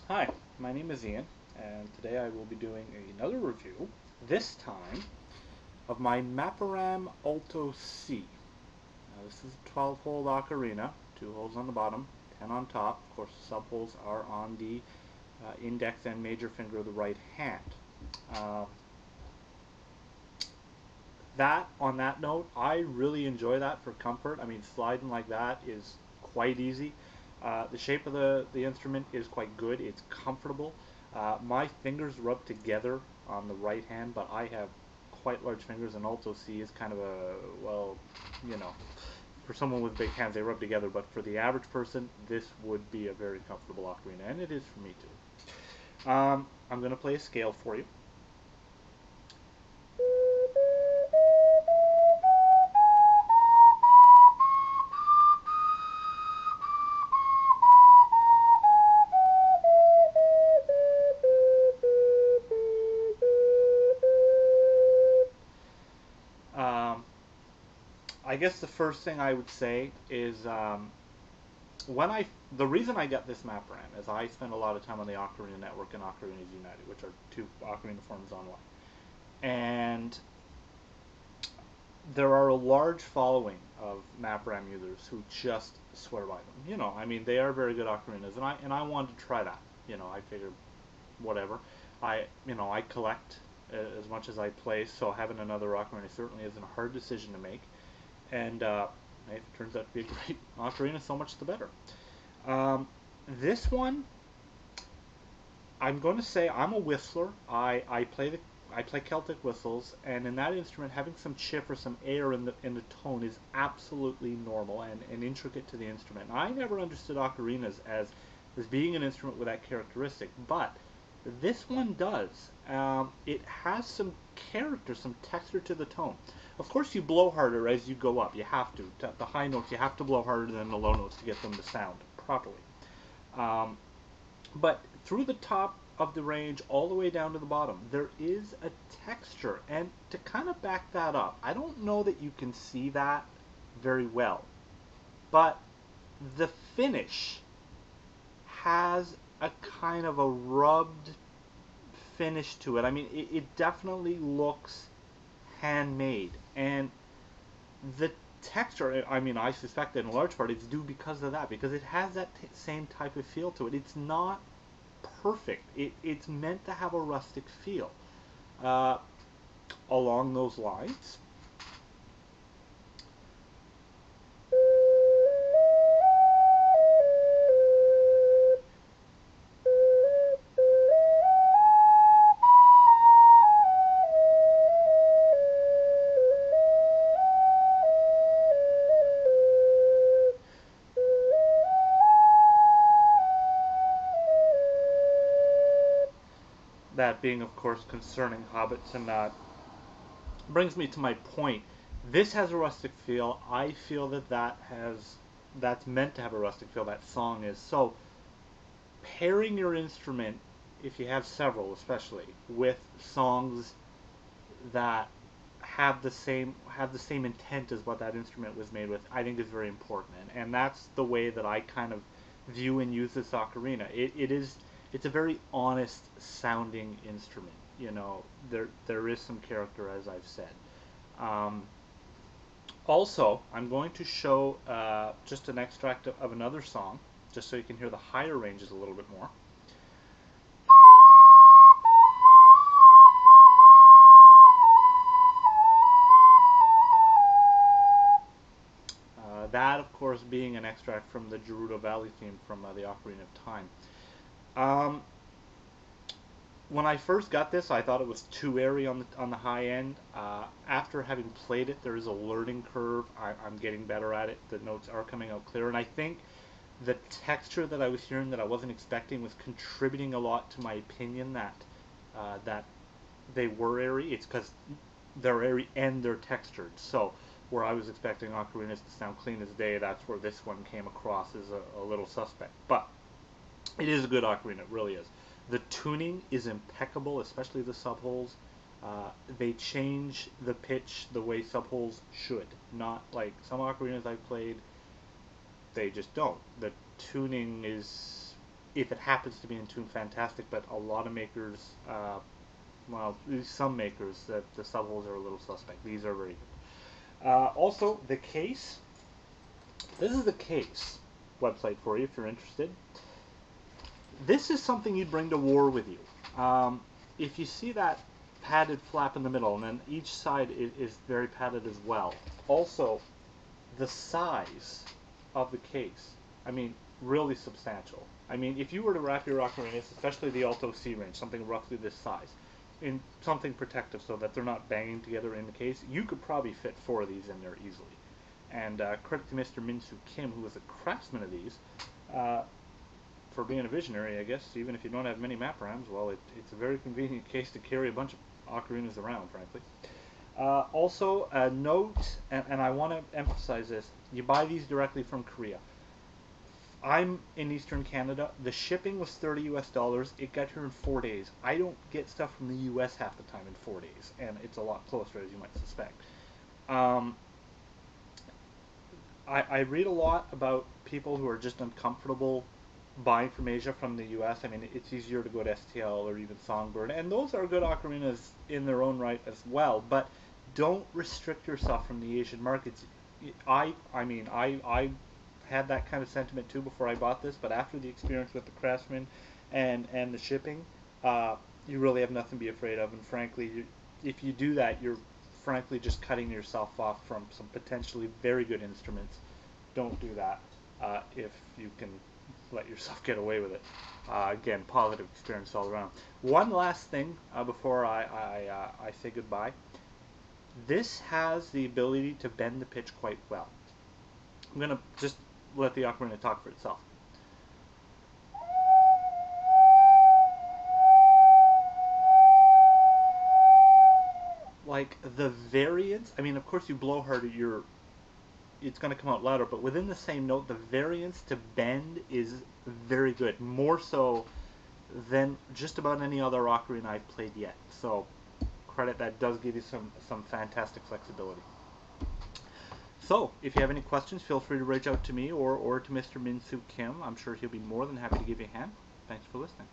Hi, my name is Ian, and today I will be doing another review, this time of my Maparam Alto C. Now, this is a 12-hole ocarina, 2 holes on the bottom, 10 on top. Of course, the sub-holes are on the index and major finger of the right hand. Um, on that note, I really enjoy that for comfort. I mean, sliding like that is quite easy. The shape of the instrument is quite good. It's comfortable. My fingers rub together on the right hand, but I have quite large fingers, and Alto C is kind of a, well, you know, for someone with big hands, they rub together, but for the average person, this would be a very comfortable ocarina, and it is for me too. I'm going to play a scale for you. Um, I guess the first thing I would say is when the reason I got this Maparam is I spend a lot of time on the Ocarina Network and Ocarinas United, which are two Ocarina forums online, and there are a large following of Maparam users who just swear by them. I mean, they are very good ocarinas, and I wanted to try that. I figured, whatever. I collect as much as I play, so having another ocarina certainly isn't a hard decision to make. And if it turns out to be a great ocarina, so much the better. This one, I'm going to say I'm a whistler. I play Celtic whistles, and in that instrument, having some chip or some air in the tone is absolutely normal and intricate to the instrument. I never understood ocarinas as being an instrument with that characteristic, but this one does. It has some character, some texture to the tone. Of course, you blow harder as you go up. You have to. The high notes, you have to blow harder than the low notes to get them to sound properly. Um, but through the top of the range all the way down to the bottom, there is a texture. And to kind of back that up, I don't know that you can see that very well, but the finish has a kind of a rubbed finish to it. I mean, it definitely looks handmade. And the texture, I mean, I suspect that in large part it's due because of that, because it has that same type of feel to it. It's not perfect. It's meant to have a rustic feel. Uh, Along those lines, that being, of course, concerning hobbits and brings me to my point. This has a rustic feel. I feel that's meant to have a rustic feel. That song is so. Pairing your instrument, if you have several, especially with songs that have the same intent as what that instrument was made with, I think is very important, and that's the way that I kind of view and use this ocarina. It's a very honest sounding instrument. There is some character, as I've said. Um, Also, I'm going to show just an extract of another song, just so you can hear the higher ranges a little bit more. That, of course, being an extract from the Gerudo Valley theme from the Ocarina of Time. Um, when I first got this, I thought it was too airy on the high end. After having played it, there is a learning curve. I'm getting better at it. The notes are coming out clear, and I think the texture that I was hearing that I wasn't expecting was contributing a lot to my opinion that they were airy. It's because they're airy and they're textured. So where I was expecting ocarinas to sound clean as day, that's where this one came across as a little suspect. But it is a good ocarina, it really is. The tuning is impeccable, especially the subholes. They change the pitch the way subholes should, not like some ocarinas I've played. They just don't. The tuning is If it happens to be in tune, fantastic. But a lot of makers, well, some makers, the subholes are a little suspect. These are very good. Also, the case. This is the case website for you if you're interested. This is something you'd bring to war with you. If you see that padded flap in the middle, and then each side is very padded as well. Also, the size of the case, I mean, really substantial. I mean, if you were to wrap your ocarinas, especially the Alto C range, something roughly this size, in something protective so that they're not banging together in the case, you could probably fit 4 of these in there easily. And credit to Mr. Min-Soo Kim, who was a craftsman of these, for being a visionary, I guess. Even if you don't have many Maparams, well, it's a very convenient case to carry a bunch of ocarinas around, frankly. Also, a note, and I want to emphasize this, you buy these directly from Korea. I'm in Eastern Canada. The shipping was $30 US. It got here in 4 days. I don't get stuff from the US half the time in 4 days, and it's a lot closer, as you might suspect. I read a lot about people who are just uncomfortable buying from Asia from the US. I mean, it's easier to go to STL or even Songbird, and those are good ocarinas in their own right as well, but don't restrict yourself from the Asian markets. I mean, I had that kind of sentiment too before I bought this, but after the experience with the Craftsman and the shipping, you really have nothing to be afraid of, and frankly, if you do that, you're frankly just cutting yourself off from some potentially very good instruments. Don't do that if you can let yourself get away with it. Again, positive experience all around. One last thing before I say goodbye. This has the ability to bend the pitch quite well. I'm going to just let the ocarina talk for itself. Like the variance, I mean, of course you blow harder, it's going to come out louder, but within the same note, the variance to bend is very good, more so than just about any other ocarina I've played yet. So credit, that does give you some fantastic flexibility. So if you have any questions, feel free to reach out to me or to Mr. Min-Soo Kim. I'm sure he'll be more than happy to give you a hand. Thanks for listening.